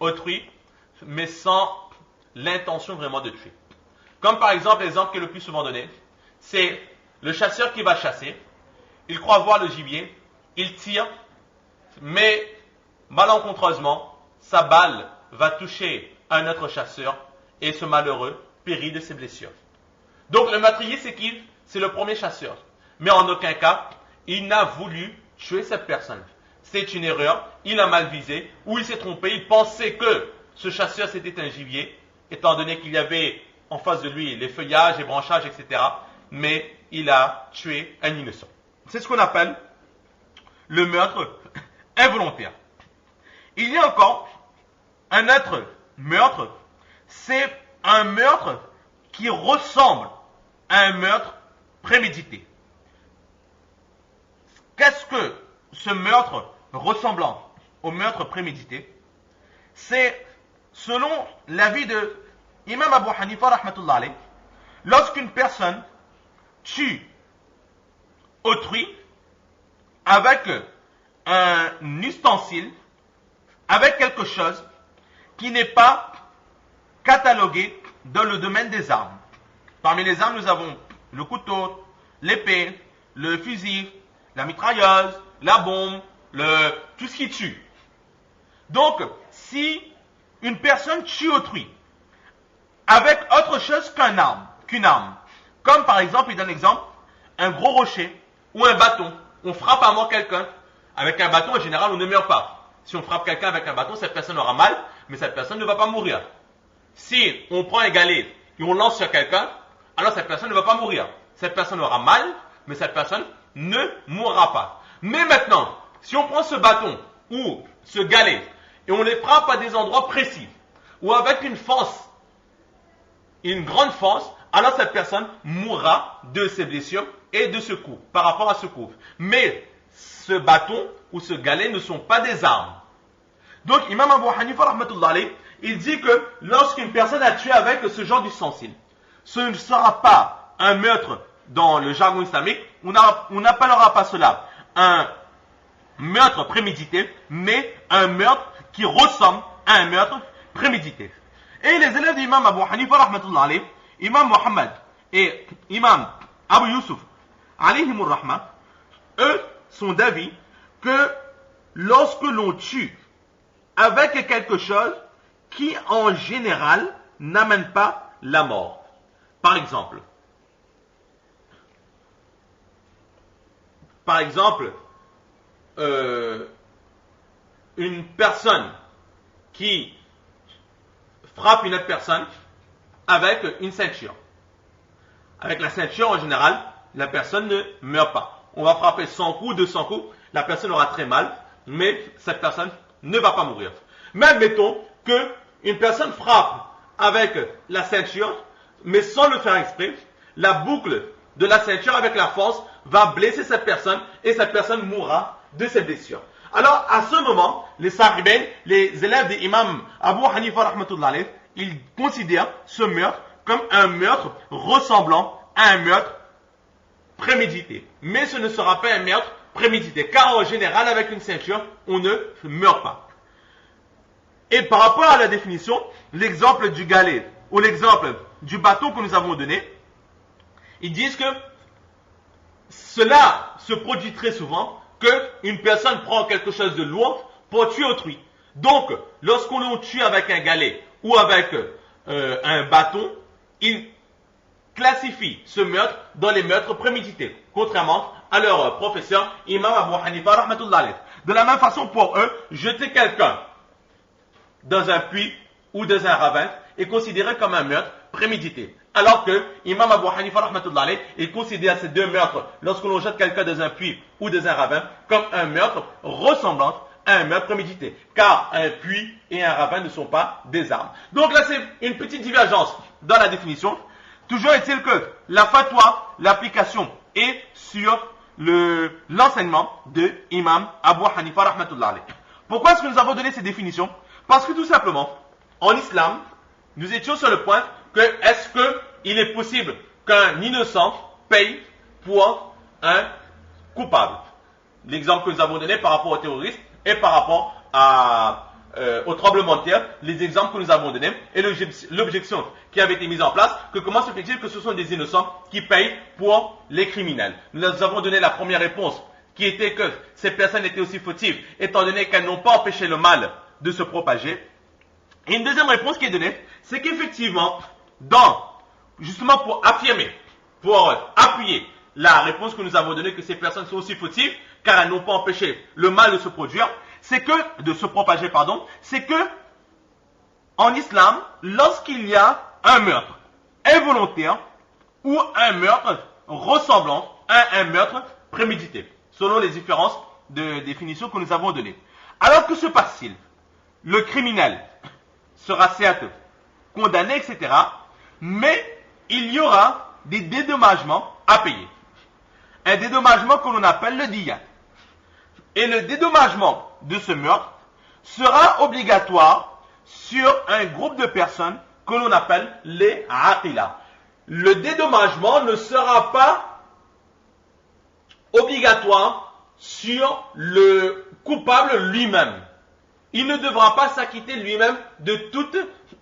autrui, mais sans l'intention vraiment de tuer. Comme par exemple, l'exemple qui est le plus souvent donné, c'est le chasseur qui va chasser, il croit voir le gibier, il tire, mais malencontreusement, sa balle va toucher un autre chasseur et ce malheureux périt de ses blessures. Donc le meurtrier, c'est qui? C'est le premier chasseur. Mais en aucun cas, il n'a voulu tuer cette personne. C'est une erreur, il a mal visé, ou il s'est trompé, il pensait que ce chasseur c'était un gibier, étant donné qu'il y avait en face de lui les feuillages, les branchages, etc. Mais il a tué un innocent. C'est ce qu'on appelle le meurtre involontaire. Il y a encore un autre meurtre, c'est un meurtre qui ressemble à un meurtre prémédité. Qu'est-ce que ce meurtre ressemblant au meurtre prémédité? C'est, selon l'avis de Imam Abu Hanifa rahmatullah alayh, lorsqu'une personne tue autrui avec un ustensile, avec quelque chose qui n'est pas catalogué dans le domaine des armes. Parmi les armes, nous avons le couteau, l'épée, le fusil, la mitrailleuse, la bombe, tout ce qui tue. Donc, si une personne tue autrui avec autre chose qu'une arme, comme par exemple, il donne l'exemple, un gros rocher ou un bâton, on frappe à mort quelqu'un, avec un bâton, en général, on ne meurt pas. Si on frappe quelqu'un avec un bâton, cette personne aura mal, mais cette personne ne va pas mourir. Si on prend un galet et on lance sur quelqu'un, alors cette personne ne va pas mourir. Cette personne aura mal, mais cette personne ne mourra pas. Mais maintenant, si on prend ce bâton ou ce galet et on les frappe à des endroits précis, ou avec une fence, une grande fence, alors cette personne mourra de ses blessures et de ce coup, par rapport à ce coup. Mais ce bâton ou ce galet ne sont pas des armes. Donc, Imam Abu Hanifa rahmatullah alayh, il dit que lorsqu'une personne a tué avec ce genre d'ustensile, ce ne sera pas un meurtre dans le jargon islamique, on n'appellera pas cela un meurtre prémédité, mais un meurtre qui ressemble à un meurtre prémédité. Et les élèves d'Imam Abu Hanifa rahmatullah alayh, Imam Muhammad et Imam Abu Yusuf alayhimur rahma, eux sont d'avis que lorsque l'on tue avec quelque chose qui en général n'amène pas la mort. Par exemple, une personne qui frappe une autre personne avec une ceinture. Avec la ceinture, en général, la personne ne meurt pas. On va frapper 100 coups, 200 coups, la personne aura très mal, mais cette personne ne va pas mourir. Mais admettons qu'une personne frappe avec la ceinture, mais sans le faire exprès, la boucle de la ceinture avec la force va blesser cette personne et cette personne mourra de ses blessures. Alors, à ce moment, les sahibin, les élèves de l'imam Abu Hanifa rahmatullah alayh, ils considèrent ce meurtre comme un meurtre ressemblant à un meurtre prémédité. Mais ce ne sera pas un meurtre prémédité, car en général, avec une ceinture, on ne meurt pas. Et par rapport à la définition, l'exemple du galet ou l'exemple du bâton que nous avons donné, ils disent que cela se produit très souvent, qu'une personne prend quelque chose de lourd pour tuer autrui. Donc, lorsqu'on tue avec un galet ou avec un bâton, ils classifient ce meurtre dans les meurtres prémédités, contrairement à leur professeur, Imam Abu Hanifa rahmatullah alayh. De la même façon, pour eux, jeter quelqu'un dans un puits ou dans un ravin est considéré comme un meurtre prémédité. Alors que Imam Abu Hanifa rahmatullah alayh, il considère ces deux meurtres, lorsque l'on jette quelqu'un dans un puits ou dans un ravin, comme un meurtre ressemblant à un meurtre prémédité. Car un puits et un ravin ne sont pas des armes. Donc là, c'est une petite divergence dans la définition. Toujours est-il que la fatwa, l'application est sur l'enseignement de Imam Abu Hanifa rahmatullah alayh. Pourquoi est-ce que nous avons donné ces définitions? Parce que tout simplement, en islam, nous étions sur le point que est-ce qu'il est possible qu'un innocent paye pour un coupable? L'exemple que nous avons donné par rapport aux terroristes et par rapport à au tremblement de terre, les exemples que nous avons donnés et l'objection qui avait été mise en place, que comment se fait-il que ce sont des innocents qui payent pour les criminels? Nous avons donné la première réponse, qui était que ces personnes étaient aussi fautives, étant donné qu'elles n'ont pas empêché le mal de se propager. Et une deuxième réponse qui est donnée, c'est qu'effectivement, justement pour affirmer, pour appuyer la réponse que nous avons donnée que ces personnes sont aussi fautives, car elles n'ont pas empêché le mal de se produire, de se propager, c'est que, en islam, lorsqu'il y a un meurtre involontaire ou un meurtre ressemblant à un meurtre prémédité, selon les différences de définition que nous avons données. Alors que se passe-t-il? Le criminel sera certes condamné, etc., mais il y aura des dédommagements à payer. Un dédommagement que l'on appelle le diyat. Et le dédommagement de ce meurtre sera obligatoire sur un groupe de personnes que l'on appelle les aqila. Le dédommagement ne sera pas obligatoire sur le coupable lui-même. Il ne devra pas s'acquitter lui-même de tout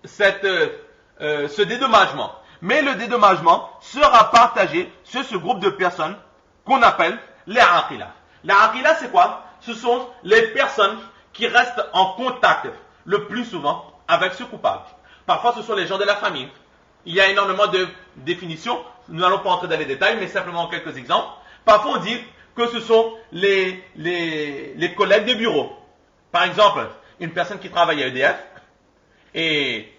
ce dédommagement. Mais le dédommagement sera partagé sur ce groupe de personnes qu'on appelle les aqila. Les aqila, c'est quoi? Ce sont les personnes qui restent en contact le plus souvent avec ce coupable. Parfois, ce sont les gens de la famille. Il y a énormément de définitions. Nous n'allons pas entrer dans les détails, mais simplement quelques exemples. Parfois, on dit que ce sont les collègues de bureau. Par exemple, une personne qui travaille à EDF, et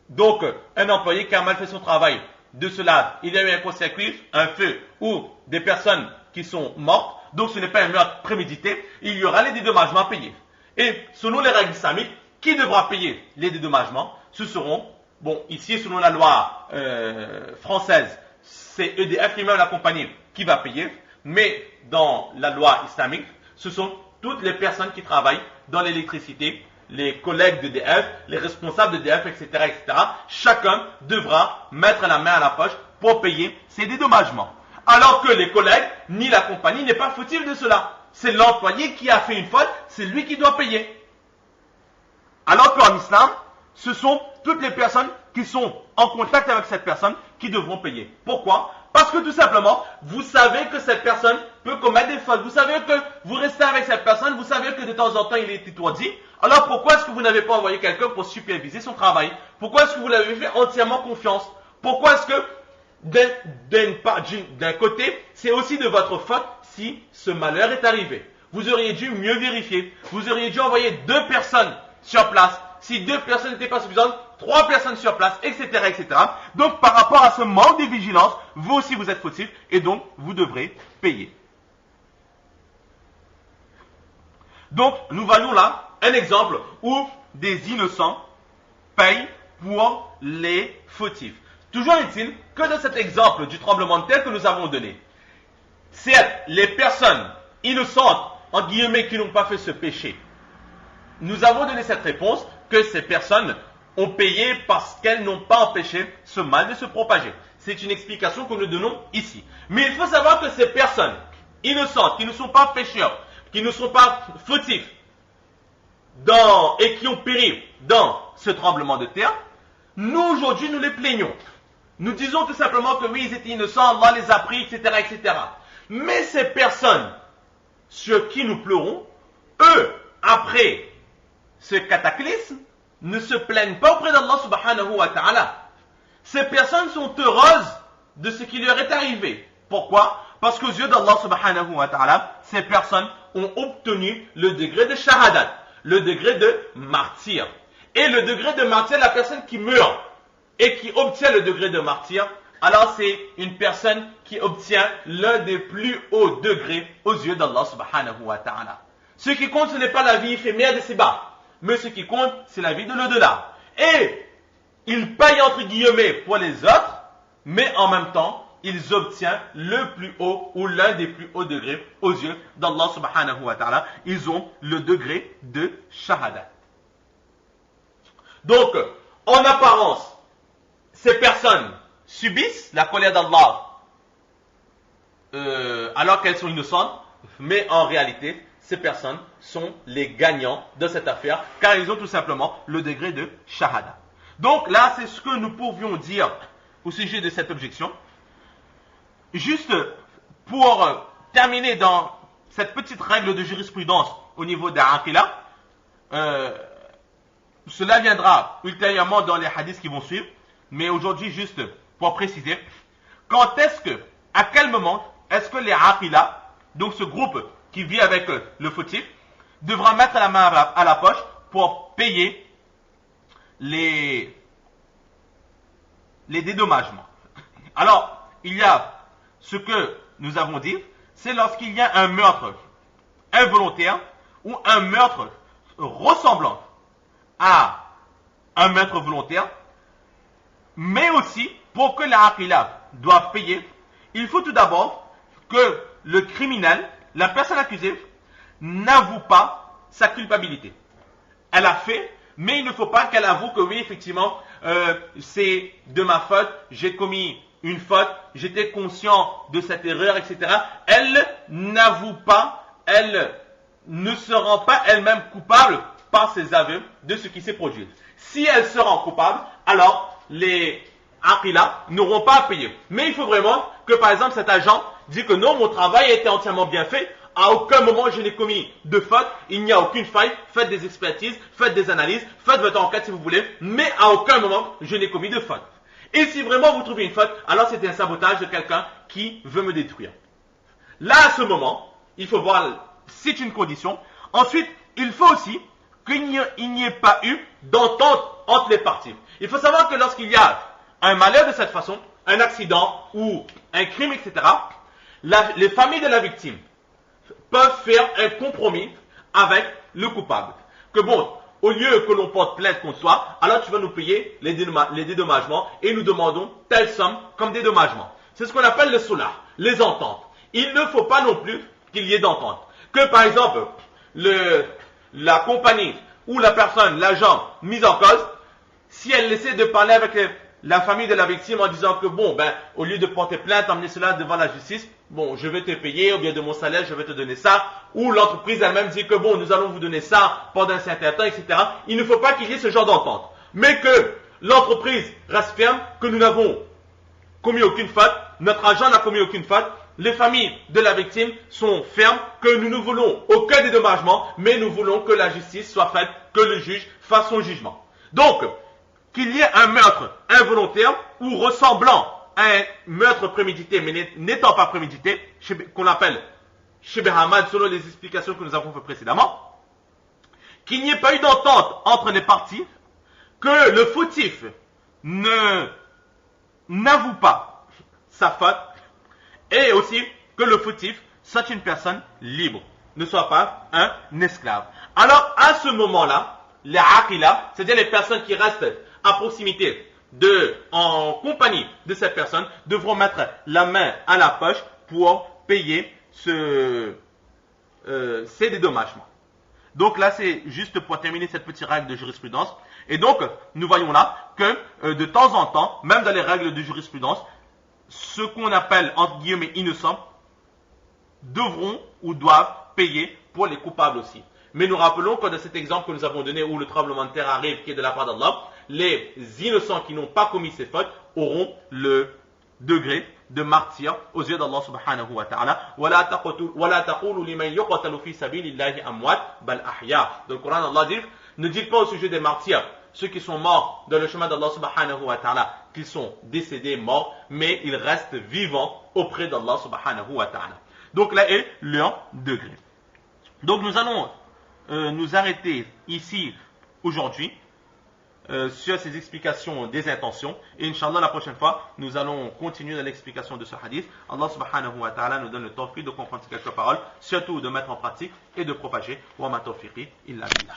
donc un employé qui a mal fait son travail. De cela, il y a eu un court-circuit, un feu, ou des personnes qui sont mortes. Donc ce n'est pas un meurtre prémédité. Il y aura les dédommagements à payer. Et selon les règles islamiques, qui devra payer les dédommagements? Ce seront, ici selon la loi française, c'est EDF lui-même la compagnie qui va payer. Mais dans la loi islamique, ce sont toutes les personnes qui travaillent dans l'électricité, les collègues d'EDF, les responsables d'EDF, etc., etc. Chacun devra mettre la main à la poche pour payer ces dédommagements. Alors que les collègues, ni la compagnie n'est pas fautif de cela. C'est l'employé qui a fait une faute, c'est lui qui doit payer. Alors qu'en islam, ce sont toutes les personnes qui sont en contact avec cette personne qui devront payer. Pourquoi? Parce que tout simplement, vous savez que cette personne peut commettre des fautes. Vous savez que vous restez avec cette personne, vous savez que de temps en temps il est étourdi. Alors pourquoi est-ce que vous n'avez pas envoyé quelqu'un pour superviser son travail? Pourquoi est-ce que vous l'avez fait entièrement confiance? Pourquoi est-ce que d'un côté, c'est aussi de votre faute si ce malheur est arrivé? Vous auriez dû mieux vérifier. Vous auriez dû envoyer 2 personnes sur place. Si 2 personnes n'étaient pas suffisantes, 3 personnes sur place, etc., etc. Donc, par rapport à ce manque de vigilance, vous aussi vous êtes fautif et donc vous devrez payer. Donc, nous voyons là un exemple où des innocents payent pour les fautifs. Toujours est-il que dans cet exemple du tremblement de terre que nous avons donné, certes, les personnes innocentes, en guillemets, qui n'ont pas fait ce péché, nous avons donné cette réponse que ces personnes ont payé parce qu'elles n'ont pas empêché ce mal de se propager. C'est une explication que nous donnons ici. Mais il faut savoir que ces personnes innocentes, qui ne sont pas pécheurs, qui ne sont pas fautifs, et qui ont péri dans ce tremblement de terre, nous aujourd'hui nous les plaignons. Nous disons tout simplement que oui, ils étaient innocents, Allah les a pris, etc., etc. Mais ces personnes sur qui nous pleurons, eux, après ce cataclysme, ne se plaignent pas auprès d'Allah subhanahu wa ta'ala. Ces personnes sont heureuses de ce qui leur est arrivé. Pourquoi? Parce qu'aux yeux d'Allah subhanahu wa ta'ala, ces personnes ont obtenu le degré de shahadat, le degré de martyr. Et le degré de martyr, la personne qui meurt et qui obtient le degré de martyr, alors c'est une personne qui obtient l'un des plus hauts degrés aux yeux d'Allah subhanahu wa ta'ala. Ce qui compte, ce n'est pas la vie éphémère de ces bas, mais ce qui compte, c'est la vie de l'au-delà. Et ils payent entre guillemets pour les autres, mais en même temps, ils obtiennent le plus haut ou l'un des plus hauts degrés aux yeux d'Allah subhanahu wa ta'ala. Ils ont le degré de shahada. Donc, en apparence, ces personnes subissent la colère d'Allah alors qu'elles sont innocentes, mais en réalité, ces personnes sont les gagnants de cette affaire, car ils ont tout simplement le degré de shahada. Donc là, c'est ce que nous pouvions dire au sujet de cette objection. Juste pour terminer dans cette petite règle de jurisprudence au niveau d'Aqila, cela viendra ultérieurement dans les hadiths qui vont suivre, mais aujourd'hui juste pour préciser, à quel moment est-ce que les Aqila, donc ce groupe qui vit avec le fautif, devra mettre la main à la poche pour payer les dédommagements. Alors, il y a ce que nous avons dit, c'est lorsqu'il y a un meurtre involontaire ou un meurtre ressemblant à un meurtre volontaire, mais aussi pour que les Aqila doivent payer, il faut tout d'abord que le criminel, la personne accusée, n'avoue pas sa culpabilité. Elle a fait, mais il ne faut pas qu'elle avoue que oui, effectivement, c'est de ma faute, j'ai commis une faute, j'étais conscient de cette erreur, etc. Elle n'avoue pas, elle ne se rend pas elle-même coupable par ses aveux de ce qui s'est produit. Si elle se rend coupable, alors les Aqila n'auront pas à payer. Mais il faut vraiment que, par exemple, cet agent dit que non, mon travail a été entièrement bien fait, à aucun moment je n'ai commis de faute, il n'y a aucune faille, faites des expertises, faites des analyses, faites votre enquête si vous voulez, mais à aucun moment je n'ai commis de faute. Et si vraiment vous trouvez une faute, alors c'est un sabotage de quelqu'un qui veut me détruire. Là, à ce moment, il faut voir, c'est une condition. Ensuite, il faut aussi qu'il n'y ait pas eu d'entente entre les parties. Il faut savoir que lorsqu'il y a un malheur de cette façon, un accident ou un crime, etc., les familles de la victime peuvent faire un compromis avec le coupable. Que bon, au lieu que l'on porte plainte contre toi, alors tu vas nous payer les dédommagements et nous demandons telle somme comme dédommagement. C'est ce qu'on appelle le solah, les ententes. Il ne faut pas non plus qu'il y ait d'entente. Que par exemple, la compagnie ou la personne, l'agent mis en cause, si elle essaie de parler avec la famille de la victime en disant que bon, au lieu de porter plainte, emmener cela devant la justice, bon, je vais te payer, ou bien de mon salaire, je vais te donner ça, ou l'entreprise elle-même dit que bon, nous allons vous donner ça pendant un certain temps, etc. Il ne faut pas qu'il y ait ce genre d'entente. Mais que l'entreprise reste ferme, que nous n'avons commis aucune faute, notre agent n'a commis aucune faute, les familles de la victime sont fermes, que nous ne voulons aucun dédommagement, mais nous voulons que la justice soit faite, que le juge fasse son jugement. Donc, qu'il y ait un meurtre involontaire ou ressemblant à un meurtre prémédité, mais n'étant pas prémédité, qu'on appelle Shibh Hamad, selon les explications que nous avons fait précédemment, qu'il n'y ait pas eu d'entente entre les parties, que le fautif n'avoue pas sa faute, et aussi que le fautif soit une personne libre, ne soit pas un esclave. Alors, à ce moment-là, les Aqila, c'est-à-dire les personnes qui restent à proximité en compagnie de cette personne, devront mettre la main à la poche pour payer ces dédommagements. Donc là, c'est juste pour terminer cette petite règle de jurisprudence. Et donc, nous voyons là que de temps en temps, même dans les règles de jurisprudence, ce qu'on appelle, entre guillemets, innocents, devront ou doivent payer pour les coupables aussi. Mais nous rappelons que dans cet exemple que nous avons donné où le tremblement de terre arrive, qui est de la part d'Allah, les innocents qui n'ont pas commis ces fautes auront le degré de martyr aux yeux d'Allah subhanahu wa ta'ala. وَلَا تَقُولُوا لِمَنْ يُقْتَلُ فِي سَبِيلِ اللَّهِ أَمْوَاتٍ بَلْ أَحْيَاءٌ. Dans le Coran, Allah dit, ne dites pas au sujet des martyrs, ceux qui sont morts dans le chemin d'Allah subhanahu wa ta'ala, qu'ils sont décédés, morts, mais ils restent vivants auprès d'Allah subhanahu wa ta'ala. Donc là est leur degré. Donc nous allons nous arrêter ici aujourd'hui sur ces explications des intentions, et Inch'Allah la prochaine fois nous allons continuer dans l'explication de ce hadith. Allah subhanahu wa ta'ala nous donne le tawfiq de comprendre ces quelques paroles, surtout de mettre en pratique et de propager. Wa ma tawfiqi illa billah.